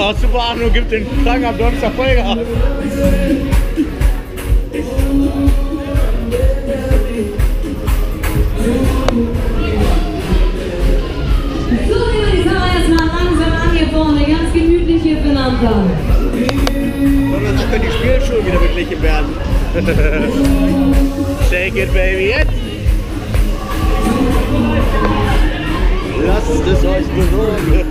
auszufahren und gibt den Kranken am Donnerstag Vollgas. Ganz gemütlich hier füreinander. Und dann können die Spielschuhe wieder beglichen werden. Shake it, baby, jetzt! Lasst es euch bewohnen.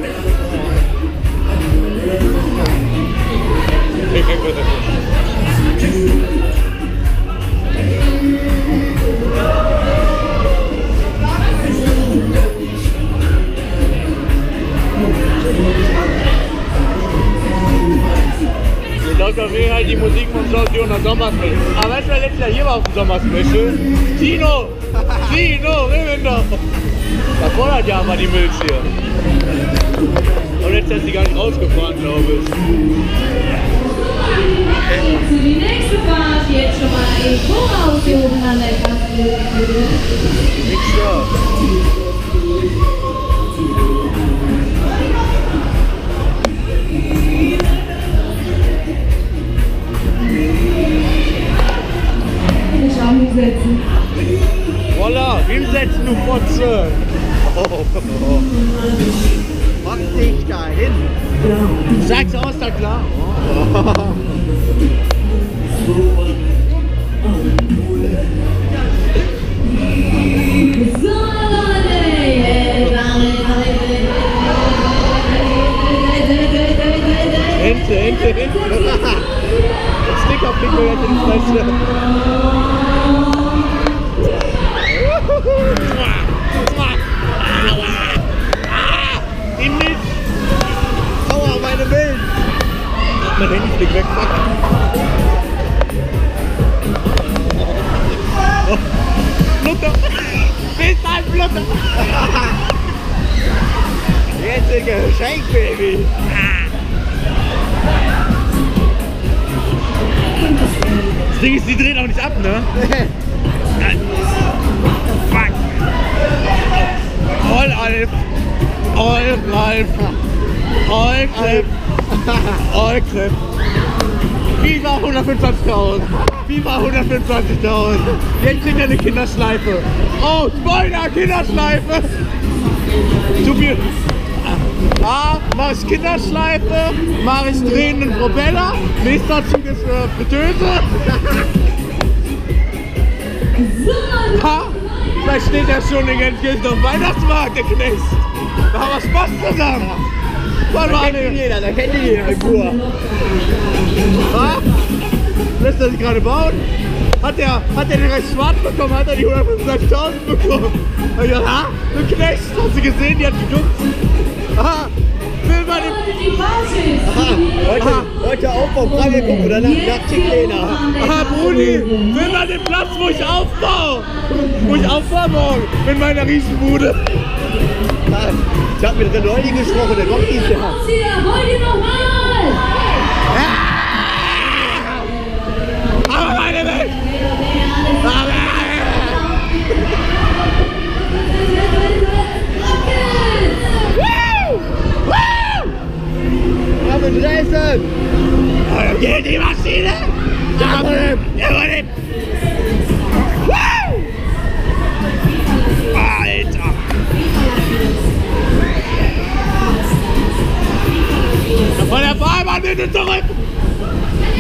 Laut auf jeden Fall die Musik vom Sauti und der Sommerspecial. Aber weißt du, wer letztes Jahr hier war auf dem Sommerspecial? Tino! Tino, Rivinder! Das vor das Jahr war die Milz hier. Und jetzt ist sie gar nicht rausgefahren, glaube ich. Für die nächste Fahrt jetzt schon mal ein Voraus hier oben an der Kasse. Nichts da. Hinsetzen. Voila, hinsetzen, du Fotze! Oh. Mach dich da hin! Sag's aus, da klar! Ente! Der Sticker fliegt mir jetzt in die Fresse! Die Milz! Aua, meine Milz! Mein Handy fliegt weg, fuck! Oh. Blutter! Bis ein Blutter! Jetzt ein Geschenk, Baby! Das Ding ist, die dreht auch nicht ab, ne? Fuck! All Alf! All Ralf! All Clip! All Clip! Viva 125.000! Viva 125.000! Jetzt kriegt er eine Kinderschleife! Oh, Spoiler! Kinderschleife! Zu viel! A, mach ich Kinderschleife, mach ich drehenden Propeller, nächster Zug ist Fritteuse. Ha, vielleicht steht er schon in Gelsenkirchen auf Weihnachtsmarkt, der Knecht. Da haben wir Spaß zusammen. Da kennt ihn jeder, da kennt ihn jeder in Kur. Ha? Lässt er sich gerade bauen? Hat er den recht schwarz bekommen? Hat er die 125.000 bekommen? Ja, ha? Du Knecht, hast du gesehen? Die hat geguckt. Aha, will man den... Heute Aufbau, Frage gucken oder nach Chiclena. Aha, Bruni, will man den Platz, wo ich aufbaue? Wo ich aufbaue morgen, in meiner Riesenbude. Ich hab mit Renoldi gesprochen, der kommt nicht mehr. Wollt ihr nochmal? Aber meine Welt! Dressen! Geht die Maschine! Jawohl! Alter! Von der Fahrbahn bitte zurück!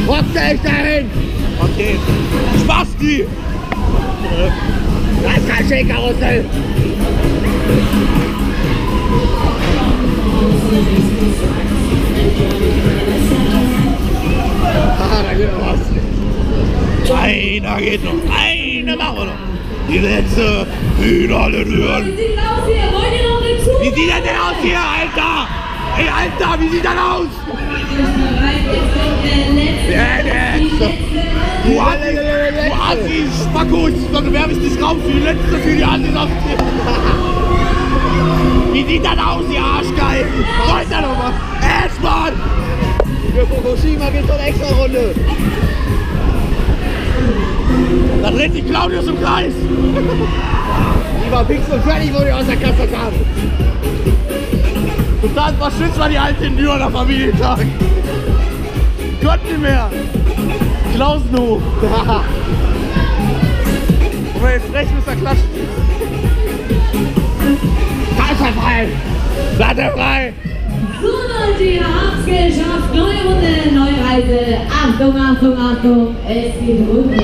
Rotze ich dahin! Okay. Spasti! Das ist kein Schäkerkarussell! Ah, da geht noch was. Einer geht noch. Eine machen wir noch. Die letzte. Wieder alle Düren. Wie sieht das aus hier? Wollt ihr noch dazu? Wie sieht das denn aus hier, Alter? Ey, Alter, wie sieht das aus? Du Assis, Spackos, dann werfe ich dich raus für die letzte, für die Assis auf. Wie sieht das aus, ihr Arschgeigen? Wollt ihr noch was? Mann! Für Fukushima geht's noch eine extra Runde. Da dreht sich Claudius im Kreis. war fix und fertig, wurde aus der Kasse kam. Total verschwitzt war die alte in Düren am Familientag. Gott nicht mehr. Klausenhof. Und wenn jetzt rechts müsst ihr klatschen. Da ist er frei. Da ist er frei. So Leute, ihr habt's geschafft. Neue Runde, neue Reise. Achtung, Achtung, Achtung. Es geht runter.